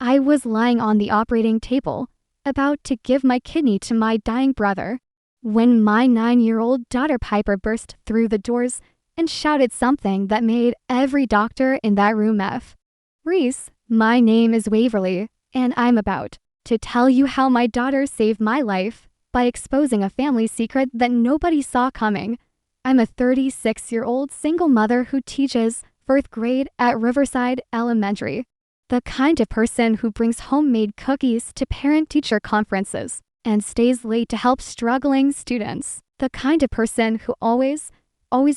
I was lying on the operating table, about to give my kidney to my dying brother, when my 9-year-old daughter Piper burst through the doors and shouted something that made every doctor in that room F. Reese, my name is Waverly, and I'm about to tell you how my daughter saved my life by exposing a family secret that nobody saw coming. I'm a 36-year-old single mother who teaches 4th grade at Riverside Elementary. The kind of person who brings homemade cookies to parent-teacher conferences and stays late to help struggling students. The kind of person who always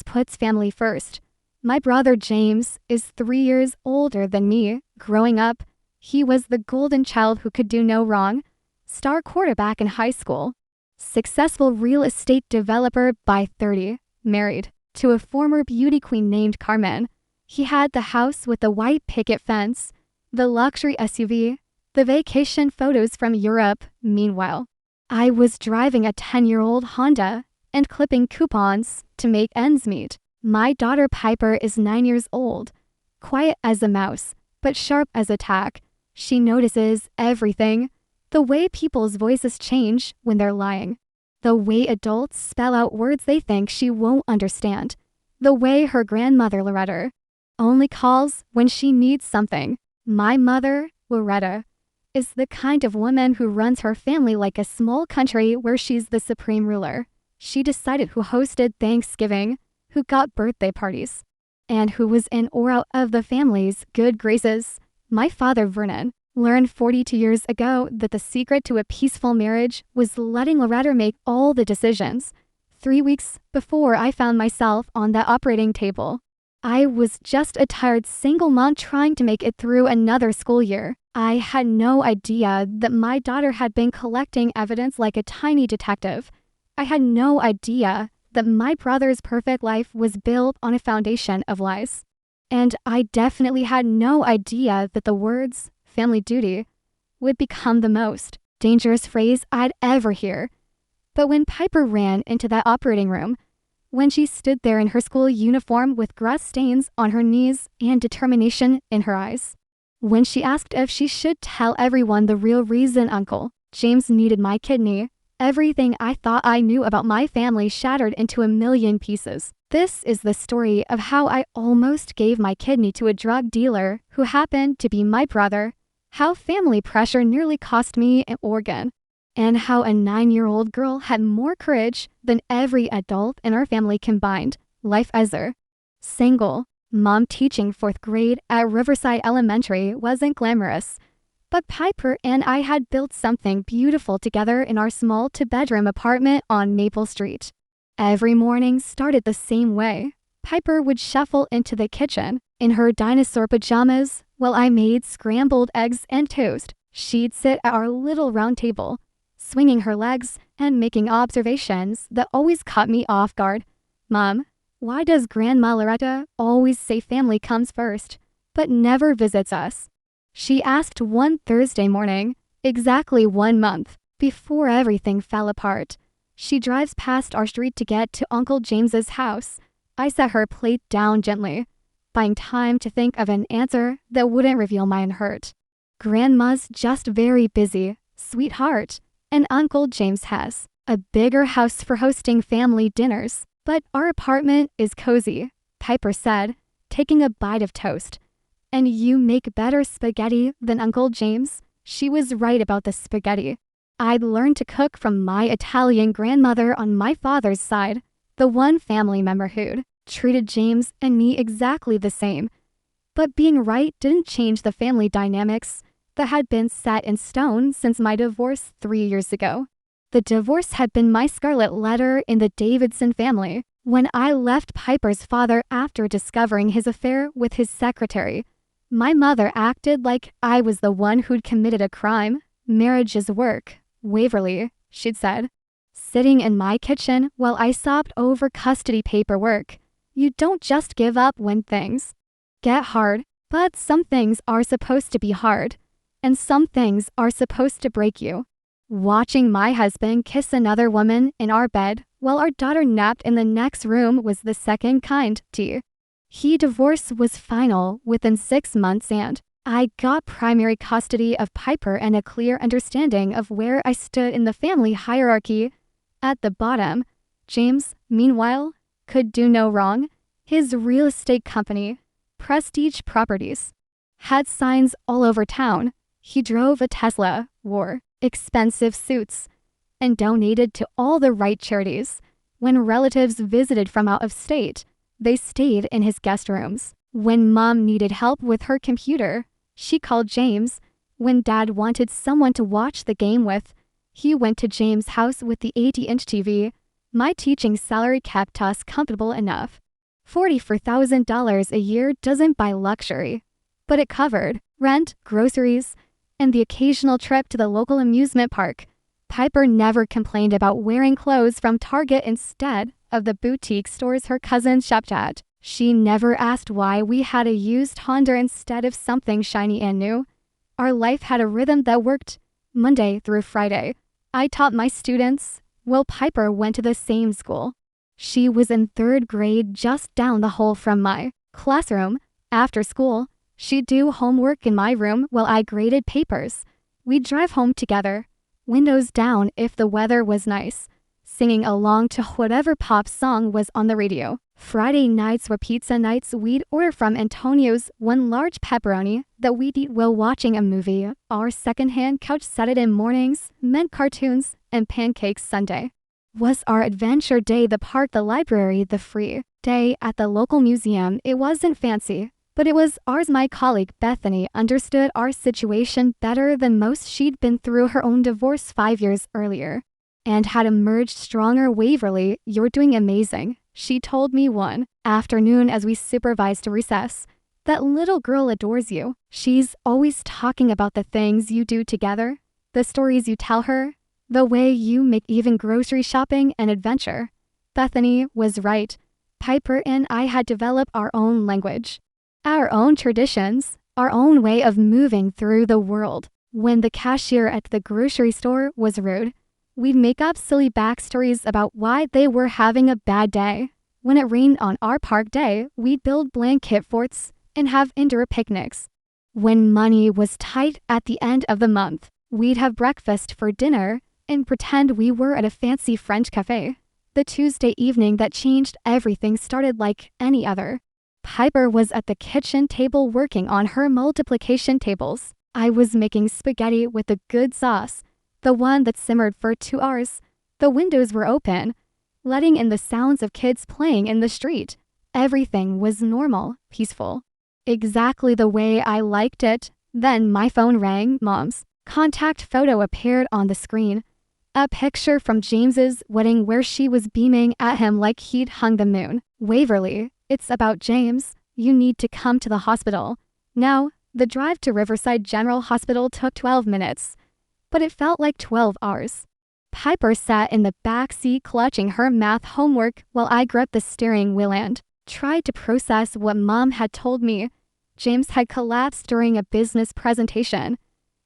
puts family first. My brother James is 3 years older than me. Growing up, he was the golden child who could do no wrong. Star quarterback in high school. Successful real estate developer by 30. Married to a former beauty queen named Carmen. He had the house with the white picket fence, the luxury SUV, the vacation photos from Europe. Meanwhile, I was driving a 10-year-old Honda and clipping coupons to make ends meet. My daughter Piper is 9 years old, quiet as a mouse, but sharp as a tack. She notices everything. The way people's voices change when they're lying. The way adults spell out words they think she won't understand. The way her grandmother Loretta only calls when she needs something. My mother, Loretta, is the kind of woman who runs her family like a small country where she's the supreme ruler. She decided who hosted Thanksgiving, who got birthday parties, and who was in or out of the family's good graces. My father, Vernon, learned 42 years ago that the secret to a peaceful marriage was letting Loretta make all the decisions. 3 weeks before I found myself on that operating table, I was just a tired single mom trying to make it through another school year. I had no idea that my daughter had been collecting evidence like a tiny detective. I had no idea that my brother's perfect life was built on a foundation of lies. And I definitely had no idea that the words family duty would become the most dangerous phrase I'd ever hear. But when Piper ran into that operating room, when she stood there in her school uniform with grass stains on her knees and determination in her eyes, when she asked if she should tell everyone the real reason Uncle James needed my kidney, everything I thought I knew about my family shattered into a million pieces. This is the story of how I almost gave my kidney to a drug dealer who happened to be my brother, how family pressure nearly cost me an organ, and how a 9-year-old girl had more courage than every adult in our family combined. Life as a single mom teaching 4th grade at Riverside Elementary wasn't glamorous, but Piper and I had built something beautiful together in our small 2-bedroom apartment on Maple Street. Every morning started the same way. Piper would shuffle into the kitchen in her dinosaur pajamas while I made scrambled eggs and toast. She'd sit at our little round table, swinging her legs and making observations that always caught me off guard. Mom, why does Grandma Loretta always say family comes first, but never visits us? She asked one Thursday morning, exactly 1 month before everything fell apart. She drives past our street to get to Uncle James's house. I set her plate down gently, buying time to think of an answer that wouldn't reveal my hurt. Grandma's just very busy, sweetheart, and Uncle James has a bigger house for hosting family dinners, but our apartment is cozy, Piper said, taking a bite of toast. And you make better spaghetti than Uncle James? She was right about the spaghetti. I'd learned to cook from my Italian grandmother on my father's side, the one family member who'd treated James and me exactly the same. But being right didn't change the family dynamics that had been set in stone since my divorce 3 years ago. The divorce had been my scarlet letter in the Davidson family. When I left Piper's father after discovering his affair with his secretary, my mother acted like I was the one who'd committed a crime. Marriage is work, Waverly, she'd said, sitting in my kitchen while I sobbed over custody paperwork. You don't just give up when things get hard, but some things are supposed to be hard, and some things are supposed to break you. Watching my husband kiss another woman in our bed while our daughter napped in the next room was the second kind. He divorce was final within 6 months, and I got primary custody of Piper and a clear understanding of where I stood in the family hierarchy. At the bottom, James, meanwhile, could do no wrong. His real estate company, Prestige Properties, had signs all over town. He drove a Tesla, wore expensive suits, and donated to all the right charities. When relatives visited from out of state, they stayed in his guest rooms. When Mom needed help with her computer, she called James. When Dad wanted someone to watch the game with, he went to James' house with the 80-inch TV. My teaching salary kept us comfortable enough. $44,000 a year doesn't buy luxury, but it covered rent, groceries, and the occasional trip to the local amusement park. Piper never complained about wearing clothes from Target instead of the boutique stores her cousins shopped at. She never asked why we had a used Honda instead of something shiny and new. Our life had a rhythm that worked Monday through Friday. I taught my students, while Piper went to the same school. She was in 3rd grade just down the hall from my classroom. After school, she'd do homework in my room while I graded papers. We'd drive home together, windows down if the weather was nice, singing along to whatever pop song was on the radio. Friday nights were pizza nights. We'd order from Antonio's one large pepperoni that we'd eat while watching a movie. Our secondhand couch Saturday mornings meant cartoons and pancakes Sunday. Was our adventure day the park, the library, the free day at the local museum? It wasn't fancy, but it was ours. My colleague Bethany understood our situation better than most. She'd been through her own divorce 5 years earlier and had emerged stronger. Waverly, you're doing amazing, she told me one afternoon as we supervised recess. That little girl adores you. She's always talking about the things you do together, the stories you tell her, the way you make even grocery shopping an adventure. Bethany was right. Piper and I had developed our own language, our own traditions, our own way of moving through the world. When the cashier at the grocery store was rude, we'd make up silly backstories about why they were having a bad day. When it rained on our park day, we'd build blanket forts and have indoor picnics. When money was tight at the end of the month, we'd have breakfast for dinner and pretend we were at a fancy French cafe. The Tuesday evening that changed everything started like any other. Piper was at the kitchen table working on her multiplication tables. I was making spaghetti with a good sauce, the one that simmered for 2 hours. The windows were open, letting in the sounds of kids playing in the street. Everything was normal, peaceful, exactly the way I liked it. Then my phone rang. Mom's contact photo appeared on the screen. A picture from James's wedding where she was beaming at him like he'd hung the moon. Waverly, it's about James. You need to come to the hospital now. The drive to Riverside General Hospital took 12 minutes, but it felt like 12 hours. Piper sat in the back seat clutching her math homework while I gripped the steering wheel and tried to process what Mom had told me. James had collapsed during a business presentation.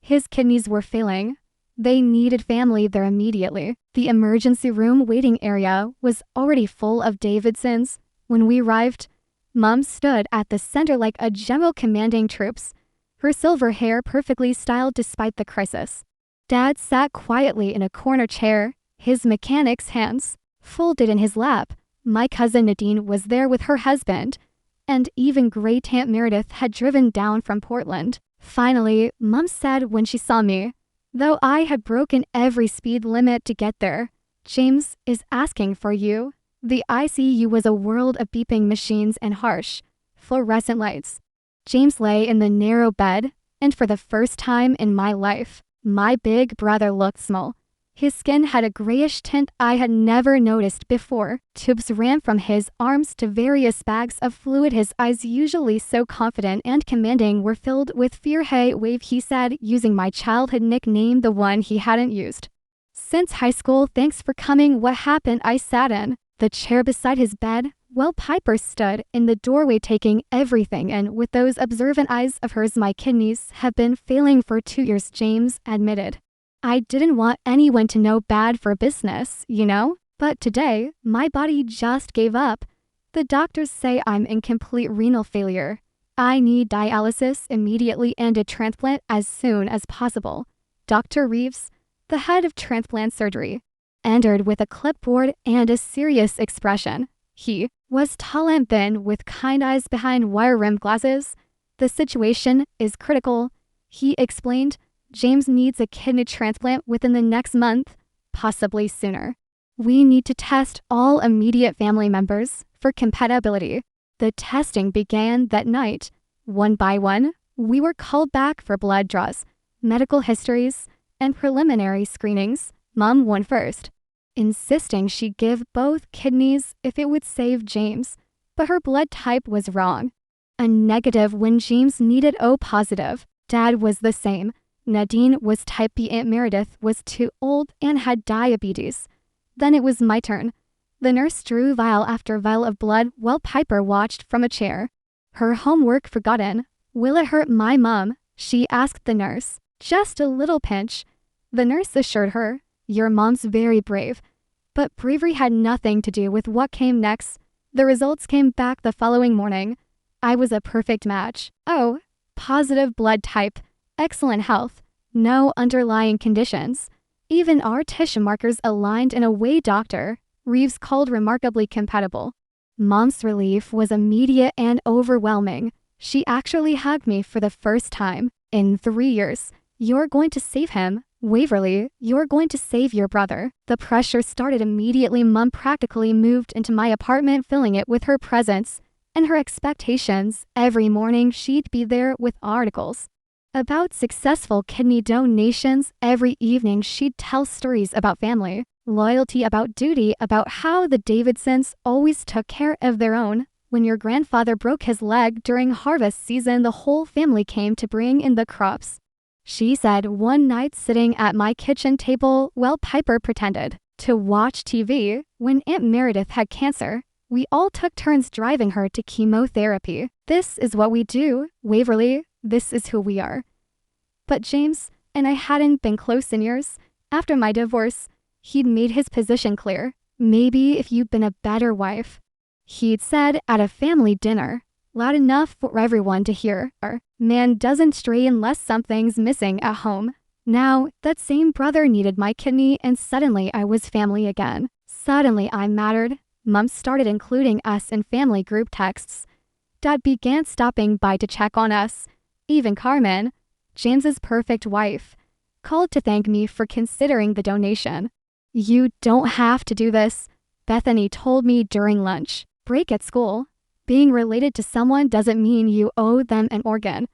His kidneys were failing. They needed family there immediately. The emergency room waiting area was already full of Davidsons. When we arrived, Mom stood at the center like a general commanding troops, her silver hair perfectly styled despite the crisis. Dad sat quietly in a corner chair, his mechanic's hands folded in his lap. My cousin Nadine was there with her husband, and even great Aunt Meredith had driven down from Portland. Finally, Mom said when she saw me, though I had broken every speed limit to get there, James is asking for you. The ICU was a world of beeping machines and harsh, fluorescent lights. James lay in the narrow bed, and for the first time in my life, my big brother looked small. His skin had a grayish tint I had never noticed before. Tubes ran from his arms to various bags of fluid. His eyes, usually so confident and commanding, were filled with fear. Hey, Wave, he said, using my childhood nickname, the one he hadn't used since high school. Thanks for coming. What happened? I sat in the chair beside his bed, while Piper stood in the doorway taking everything in with those observant eyes of hers. My kidneys have been failing for 2 years, James admitted. I didn't want anyone to know. Bad for business, you know? But today, my body just gave up. The doctors say I'm in complete renal failure. I need dialysis immediately and a transplant as soon as possible. Dr. Reeves, the head of transplant surgery, entered with a clipboard and a serious expression. He was tall and thin with kind eyes behind wire-rimmed glasses. The situation is critical, he explained. James needs a kidney transplant within the next month, possibly sooner. We need to test all immediate family members for compatibility. The testing began that night. One by one, we were called back for blood draws, medical histories, and preliminary screenings. Mom went first, insisting she give both kidneys if it would save James, but her blood type was wrong. A negative when James needed O positive. Dad was the same. Nadine was type B. Aunt Meredith was too old and had diabetes. Then it was my turn. The nurse drew vial after vial of blood while Piper watched from a chair. Her homework forgotten. Will it hurt my mom? She asked the nurse. Just a little pinch. The nurse assured her, your mom's very brave. But bravery had nothing to do with what came next. The results came back the following morning. I was a perfect match. Oh, positive blood type, excellent health, no underlying conditions. Even our tissue markers aligned in a way Dr. Reeves called remarkably compatible. Mom's relief was immediate and overwhelming. She actually hugged me for the first time in 3 years. You're going to save him. Waverly, you're going to save your brother. The pressure started immediately. Mom practically moved into my apartment, filling it with her presence and her expectations. Every morning she'd be there with articles about successful kidney donations. Every evening she'd tell stories about family, loyalty, about duty, about how the Davidsons always took care of their own. When your grandfather broke his leg during harvest season, the whole family came to bring in the crops. She said one night sitting at my kitchen table while Piper pretended to watch TV when Aunt Meredith had cancer, we all took turns driving her to chemotherapy. This is what we do, Waverly. This is who we are. But James and I hadn't been close in years. After my divorce, he'd made his position clear. Maybe if you'd been a better wife, he'd said at a family dinner, loud enough for everyone to hear. Man doesn't stray unless something's missing at home. Now, that same brother needed my kidney and suddenly I was family again. Suddenly I mattered. Mom started including us in family group texts. Dad began stopping by to check on us. Even Carmen, James's perfect wife, called to thank me for considering the donation. You don't have to do this, Bethany told me during lunch break at school. Being related to someone doesn't mean you owe them an organ.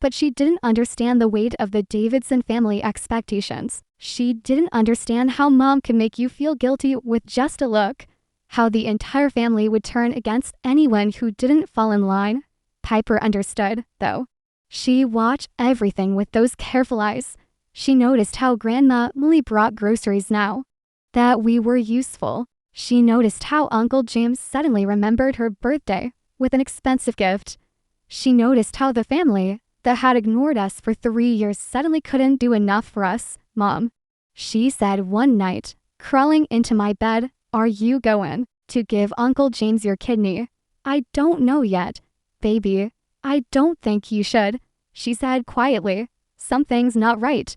But she didn't understand the weight of the Davidson family expectations. She didn't understand how Mom could make you feel guilty with just a look, how the entire family would turn against anyone who didn't fall in line. Piper understood, though. She watched everything with those careful eyes. She noticed how Grandma Millie brought groceries now, that we were useful. She noticed how Uncle James suddenly remembered her birthday with an expensive gift. She noticed how the family that had ignored us for 3 years suddenly couldn't do enough for us. Mom, she said one night, crawling into my bed, are you going to give Uncle James your kidney? I don't know yet, baby. I don't think you should, she said quietly. Something's not right.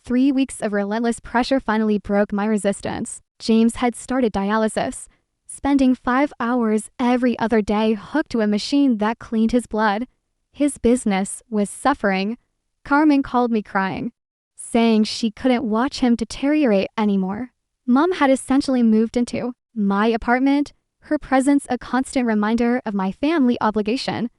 3 weeks of relentless pressure finally broke my resistance. James had started dialysis, spending 5 hours every other day hooked to a machine that cleaned his blood. His business was suffering. Carmen called me crying, saying she couldn't watch him deteriorate anymore. Mom had essentially moved into my apartment, her presence a constant reminder of my family obligation.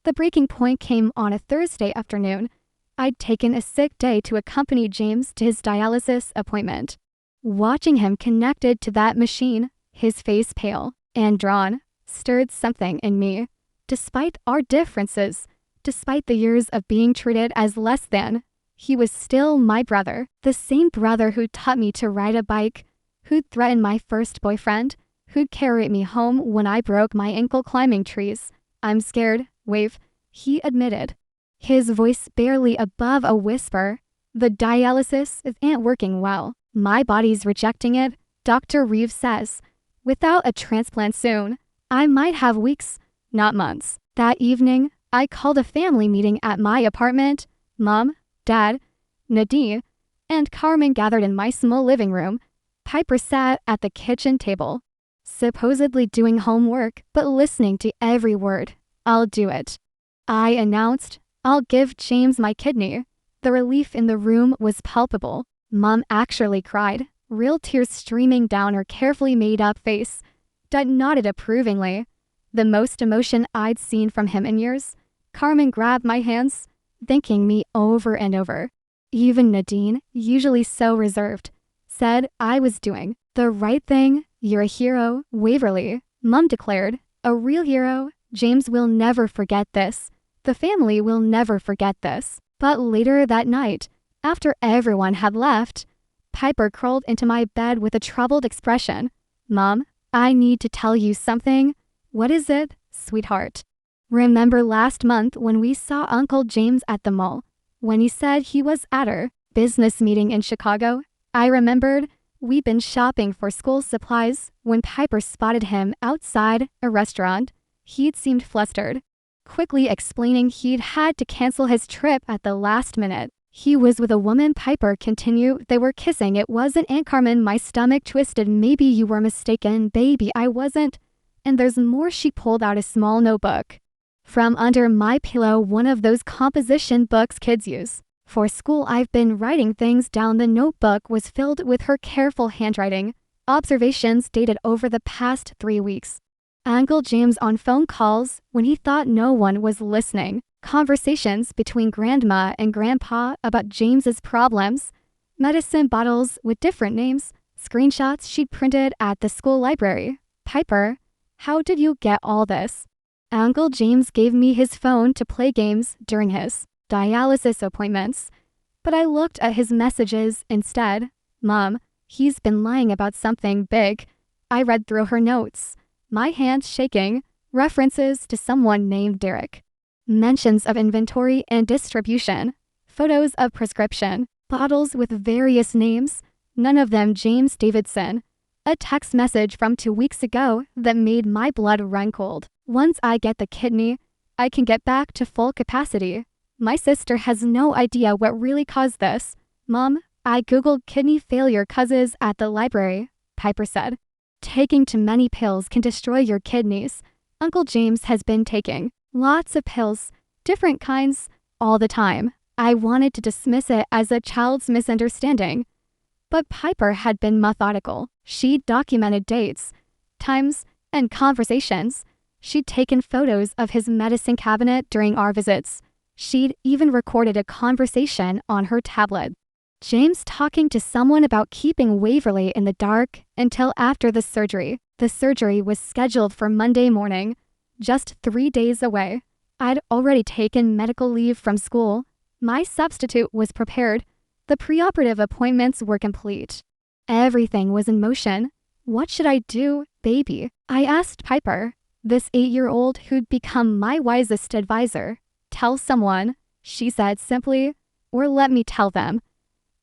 The breaking point came on a Thursday afternoon. I'd taken a sick day to accompany James to his dialysis appointment. Watching him connected to that machine, his face pale and drawn, stirred something in me. Despite our differences, despite the years of being treated as less than, he was still my brother, the same brother who taught me to ride a bike, who'd threatened my first boyfriend, who'd carry me home when I broke my ankle climbing trees. I'm scared, Wave, he admitted, his voice barely above a whisper. The dialysis isn't working well. My body's rejecting it, Dr. Reeves says. Without a transplant soon, I might have weeks, not months. That evening, I called a family meeting at my apartment. Mom, Dad, Nadine, and Carmen gathered in my small living room. Piper sat at the kitchen table, supposedly doing homework, but listening to every word. I'll do it, I announced. I'll give James my kidney. The relief in the room was palpable. Mom actually cried, real tears streaming down her carefully made-up face. Dad nodded approvingly. The most emotion I'd seen from him in years. Carmen grabbed my hands, thanking me over and over. Even Nadine, usually so reserved, said I was doing the right thing. You're a hero, Waverly, Mom declared. A real hero. James will never forget this. The family will never forget this. But later that night, after everyone had left, Piper crawled into my bed with a troubled expression. Mom, I need to tell you something. What is it, sweetheart? Remember last month when we saw Uncle James at the mall? When he said he was at our business meeting in Chicago? I remembered. We'd been shopping for school supplies when Piper spotted him outside a restaurant. He'd seemed flustered, quickly explaining he'd had to cancel his trip at the last minute. He was with a woman, Piper continued. They were kissing. It wasn't Aunt Carmen. My stomach twisted. Maybe you were mistaken, baby. I wasn't. And there's more. She pulled out a small notebook from under my pillow, one of those composition books kids use for school. I've been writing things down. The notebook was filled with her careful handwriting, observations dated over the past 3 weeks. Uncle James on phone calls when he thought no one was listening. Conversations between Grandma and Grandpa about James's problems. Medicine bottles with different names. Screenshots she'd printed at the school library. Piper, how did you get all this? Uncle James gave me his phone to play games during his dialysis appointments. But I looked at his messages instead. Mom, he's been lying about something big. I read through her notes, my hands shaking. References to someone named Derek. Mentions of inventory and distribution. Photos of prescription bottles with various names, none of them James Davidson. A text message from 2 weeks ago that made my blood run cold. Once I get the kidney, I can get back to full capacity. My sister has no idea what really caused this. Mom, I googled kidney failure causes at the library, Piper said. Taking too many pills can destroy your kidneys. Uncle James has been taking lots of pills, different kinds, all the time. I wanted to dismiss it as a child's misunderstanding. But Piper had been methodical. She'd documented dates, times, and conversations. She'd taken photos of his medicine cabinet during our visits. She'd even recorded a conversation on her tablet. James talking to someone about keeping Waverly in the dark until after the surgery. The surgery was scheduled for Monday morning, just 3 days away. I'd already taken medical leave from school. My substitute was prepared. The preoperative appointments were complete. Everything was in motion. What should I do, baby? I asked Piper, this 8-year-old who'd become my wisest advisor. Tell someone, she said simply, or let me tell them.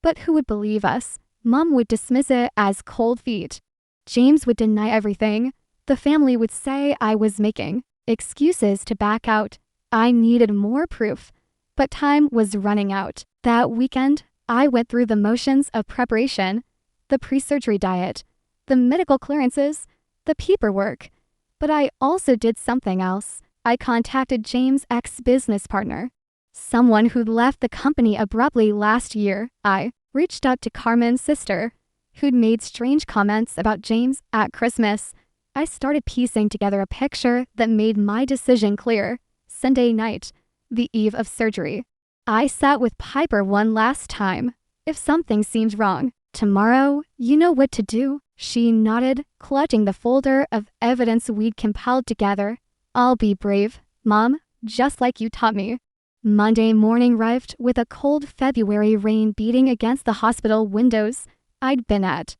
But who would believe us? Mom would dismiss it as cold feet. James would deny everything. The family would say I was making excuses to back out. I needed more proof, but time was running out. That weekend, I went through the motions of preparation, the pre-surgery diet, the medical clearances, the paperwork. But I also did something else. I contacted James' ex-business partner, someone who'd left the company abruptly last year. I reached out to Carmen's sister, who'd made strange comments about James at Christmas. I started piecing together a picture that made my decision clear. Sunday night, the eve of surgery. I sat with Piper one last time. If something seemed wrong, tomorrow, you know what to do. She nodded, clutching the folder of evidence we'd compiled together. I'll be brave, Mom, just like you taught me. Monday morning arrived with a cold February rain beating against the hospital windows. I'd been at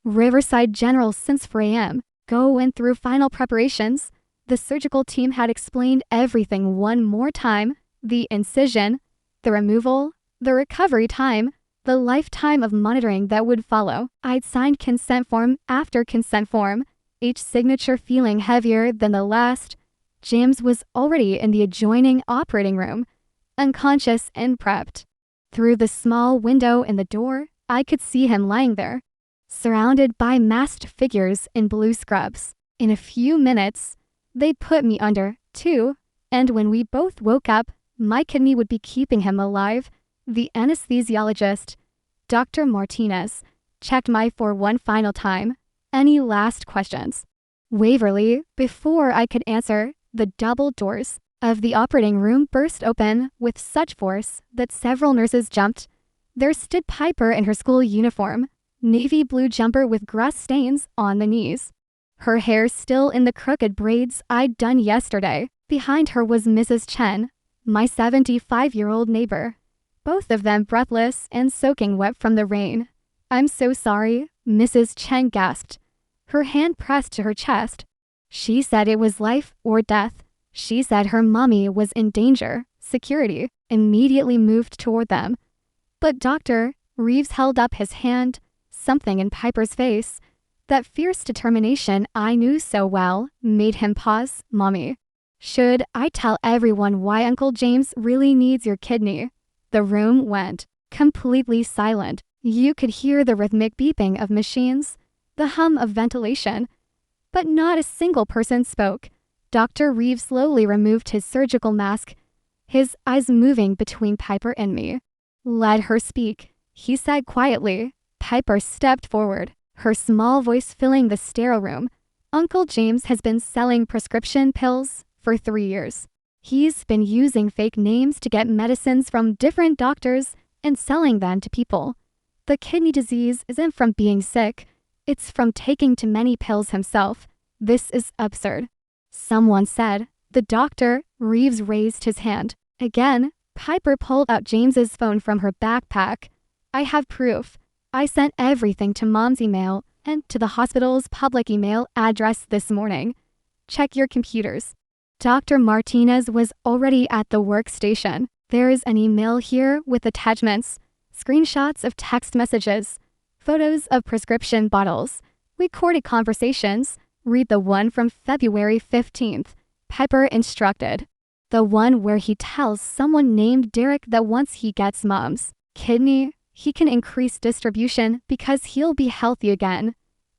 Riverside General since 4 a.m. Going through final preparations. The surgical team had explained everything one more time. The incision, the removal, the recovery time, the lifetime of monitoring that would follow. I'd signed consent form after consent form, each signature feeling heavier than the last. James was already in the adjoining operating room, unconscious and prepped. Through the small window in the door, I could see him lying there, surrounded by masked figures in blue scrubs. In a few minutes, they'd put me under, too, and when we both woke up, my kidney would be keeping him alive. The anesthesiologist, Dr. Martinez, checked my for one final time. Any last questions? Waverly, before I could answer, the double doors of the operating room burst open with such force that several nurses jumped. There stood Piper in her school uniform, navy blue jumper with grass stains on the knees, her hair still in the crooked braids I'd done yesterday. Behind her was Mrs. Chen, my 75-year-old neighbor, both of them breathless and soaking wet from the rain. "I'm so sorry," Mrs. Chen gasped, her hand pressed to her chest. She said it was life or death. She said her mommy was in danger. Security immediately moved toward them. But Dr. Reeves held up his hand, something in Piper's face, that fierce determination I knew so well, made him pause. "Mommy, should I tell everyone why Uncle James really needs your kidney?" The room went completely silent. You could hear the rhythmic beeping of machines, the hum of ventilation, but not a single person spoke. Dr. Reeves slowly removed his surgical mask, his eyes moving between Piper and me. "Let her speak," he said quietly. Piper stepped forward, her small voice filling the sterile room. "Uncle James has been selling prescription pills for 3 years. He's been using fake names to get medicines from different doctors and selling them to people. The kidney disease isn't from being sick, it's from taking too many pills himself. This is absurd." Someone said. The Dr. Reeves raised his hand. Again, Piper pulled out James's phone from her backpack. "I have proof. I sent everything to Mom's email and to the hospital's public email address this morning. Check your computers." Dr. Martinez was already at the workstation. "There's an email here with attachments, screenshots of text messages, photos of prescription bottles, recorded conversations. Read the one from February 15th, Piper instructed. "The one where he tells someone named Derek that once he gets Mom's kidney, he can increase distribution because he'll be healthy again."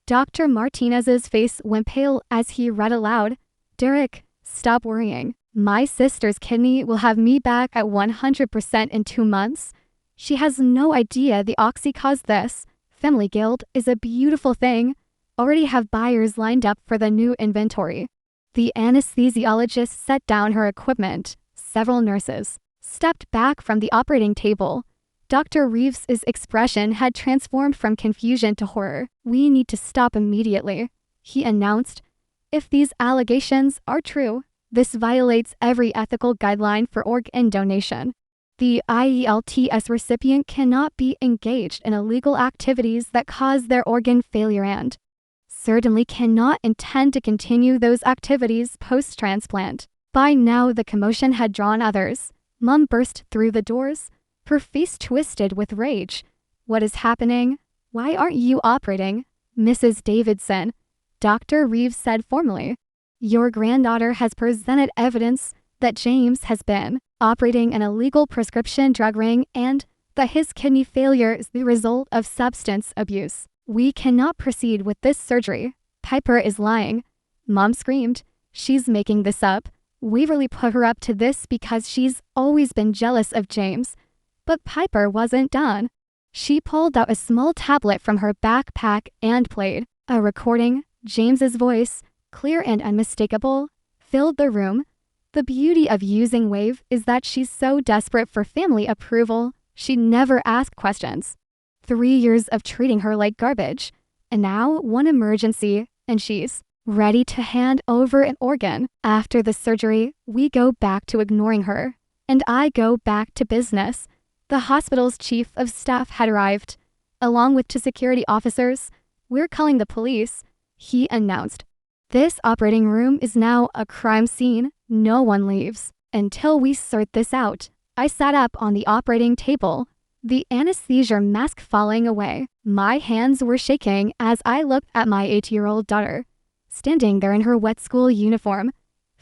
Dr. Martinez's face went pale as he read aloud. "Derek, stop worrying. My sister's kidney will have me back at 100% in 2 months. She has no idea the oxy caused this. Family guilt is a beautiful thing. Already have buyers lined up for the new inventory." The anesthesiologist set down her equipment. Several nurses stepped back from the operating table. Dr. Reeves's expression had transformed from confusion to horror. "We need to stop immediately," he announced. "If these allegations are true, this violates every ethical guideline for organ donation. The IELTS recipient cannot be engaged in illegal activities that cause their organ failure and certainly cannot intend to continue those activities post-transplant." By now, the commotion had drawn others. Mom burst through the doors, her face twisted with rage. "What is happening? Why aren't you operating?" "Mrs. Davidson," Dr. Reeves said formally, "your granddaughter has presented evidence that James has been operating an illegal prescription drug ring and that his kidney failure is the result of substance abuse. We cannot proceed with this surgery. Piper is lying." Mom screamed. "She's making this up. Waverly put her up to this because she's always been jealous of James." But Piper wasn't done. She pulled out a small tablet from her backpack and played a recording. James's voice, clear and unmistakable, filled the room. "The beauty of using Wave is that she's so desperate for family approval, she never asked questions. 3 years of treating her like garbage, and now one emergency, and she's ready to hand over an organ. After the surgery, we go back to ignoring her, and I go back to business." The hospital's chief of staff had arrived, along with 2 security officers. "We're calling the police," he announced. "This operating room is now a crime scene. No one leaves until we sort this out." I sat up on the operating table, the anesthesia mask falling away. My hands were shaking as I looked at my 8-year-old daughter, standing there in her wet school uniform,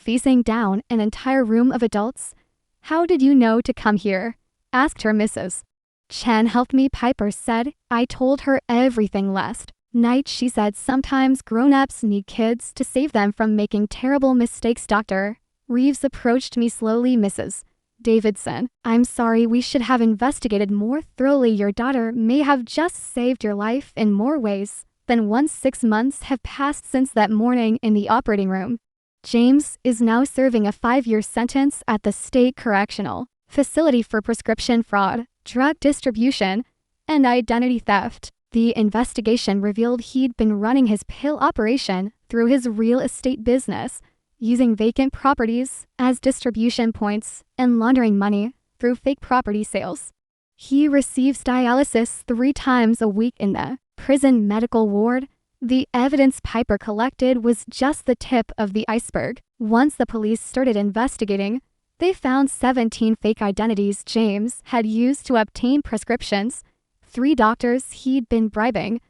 facing down an entire room of adults. "How did you know to come here?" asked her Mrs. Chen. "Helped me," Piper said. "I told her everything last night." She said, "Sometimes grown-ups need kids to save them from making terrible mistakes." Dr. Reeves approached me slowly. "Mrs. Davidson, I'm sorry, we should have investigated more thoroughly. Your daughter may have just saved your life in more ways than one. 6 months have passed since that morning in the operating room. James is now serving a 5-year sentence at the State Correctional Facility for prescription fraud, drug distribution, and identity theft." The investigation revealed he'd been running his pill operation through his real estate business, using vacant properties as distribution points and laundering money through fake property sales. He receives dialysis 3 times a week in the prison medical ward. The evidence Piper collected was just the tip of the iceberg. Once the police started investigating, they found 17 fake identities James had used to obtain prescriptions, 3 doctors he'd been bribing,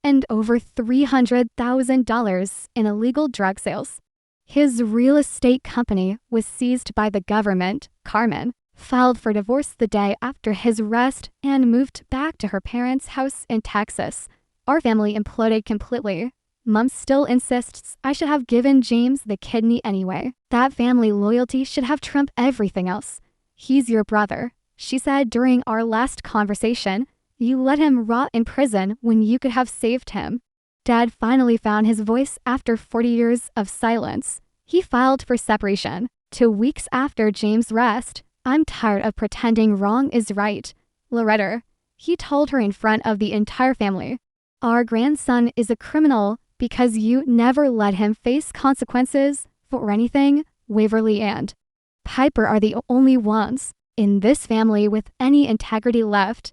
and over $300,000 in illegal drug sales. His real estate company was seized by the government. Carmen filed for divorce the day after his arrest and moved back to her parents' house in Texas. "Our family imploded completely. Mom still insists I should have given James the kidney anyway. That family loyalty should have trumped everything else. He's your brother," she said during our last conversation. "You let him rot in prison when you could have saved him." Dad finally found his voice after 40 years of silence. He filed for separation 2 weeks after James' arrest. "I'm tired of pretending wrong is right, Loretta," he told her in front of the entire family. "Our grandson is a criminal because you never let him face consequences for anything. Waverly and Piper are the only ones in this family with any integrity left."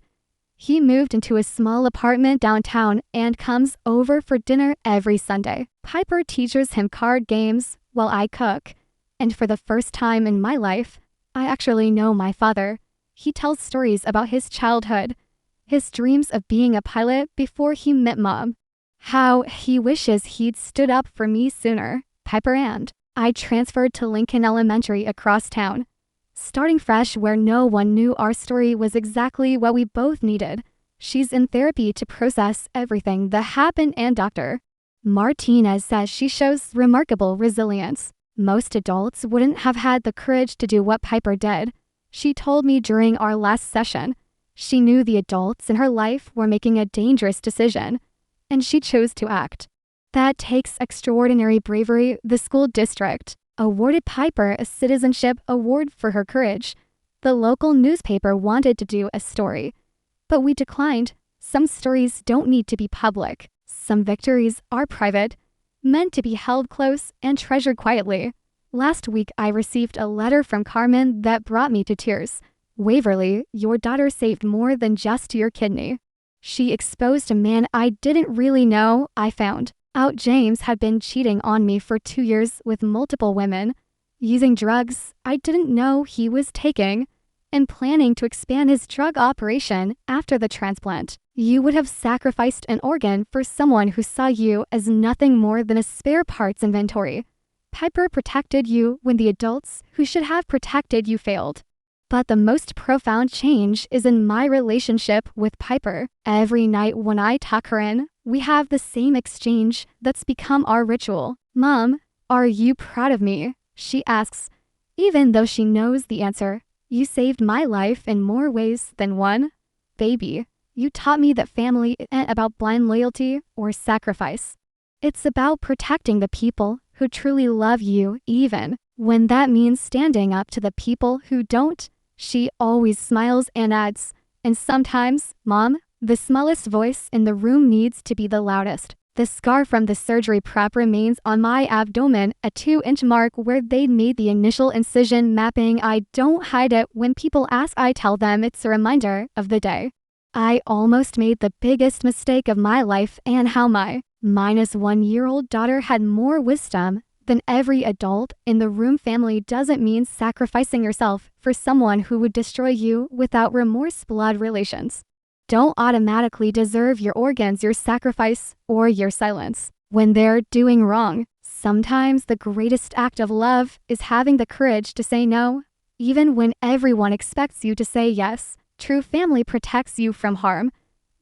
He moved into a small apartment downtown and comes over for dinner every Sunday. Piper teaches him card games while I cook. "And for the first time in my life, I actually know my father." He tells stories about his childhood, his dreams of being a pilot before he met Mom, how he wishes he'd stood up for me sooner. "Piper and I transferred to Lincoln Elementary across town, starting fresh where no one knew our story was exactly what we both needed. She's in therapy to process everything that happened, and Dr. Martinez says she shows remarkable resilience. Most adults wouldn't have had the courage to do what Piper did. She told me during our last session, she knew the adults in her life were making a dangerous decision, and she chose to act. That takes extraordinary bravery." The school district awarded Piper a citizenship award for her courage. The local newspaper wanted to do a story, but we declined. Some stories don't need to be public. Some victories are private, meant to be held close and treasured quietly. Last week, I received a letter from Carmen that brought me to tears. "Waverly, your daughter saved more than just your kidney. She exposed a man I didn't really know. I found out James had been cheating on me for 2 years with multiple women, using drugs I didn't know he was taking, and planning to expand his drug operation after the transplant. You would have sacrificed an organ for someone who saw you as nothing more than a spare parts inventory. Piper protected you when the adults who should have protected you failed. But the most profound change is in my relationship with Piper. Every night when I tuck her in, we have the same exchange that's become our ritual. Mom, are you proud of me?" she asks, even though she knows the answer. "You saved my life in more ways than one. Baby, you taught me that family isn't about blind loyalty or sacrifice. It's about protecting the people who truly love you, even when that means standing up to the people who don't." She always smiles and adds, "And sometimes, Mom, the smallest voice in the room needs to be the loudest." The scar from the surgery prep remains on my abdomen, a 2-inch mark where they made the initial incision mapping. I don't hide it. When people ask, I tell them it's a reminder of the day I almost made the biggest mistake of my life, and how my -1-year-old daughter had more wisdom than every adult in the room. Family doesn't mean sacrificing yourself for someone who would destroy you without remorse. Blood relations don't automatically deserve your organs, your sacrifice, or your silence. When they're doing wrong, Sometimes the greatest act of love is having the courage to say no, even when everyone expects you to say yes. True family protects you from harm,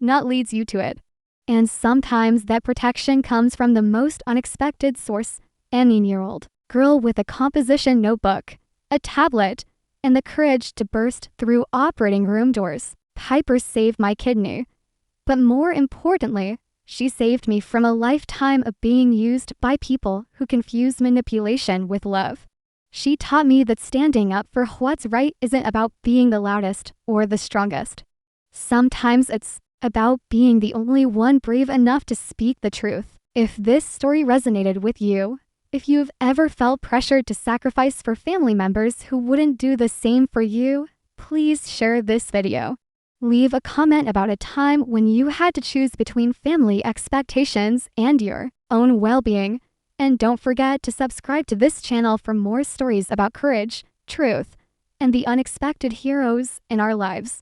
not leads you to it. And sometimes that protection comes from the most unexpected source. An 9-year-old girl with a composition notebook, a tablet, and the courage to burst through operating room doors. Piper saved my kidney. But more importantly, she saved me from a lifetime of being used by people who confuse manipulation with love. She taught me that standing up for what's right isn't about being the loudest or the strongest. Sometimes it's about being the only one brave enough to speak the truth. If this story resonated with you, if you've ever felt pressured to sacrifice for family members who wouldn't do the same for you, please share this video. Leave a comment about a time when you had to choose between family expectations and your own well-being. And don't forget to subscribe to this channel for more stories about courage, truth, and the unexpected heroes in our lives.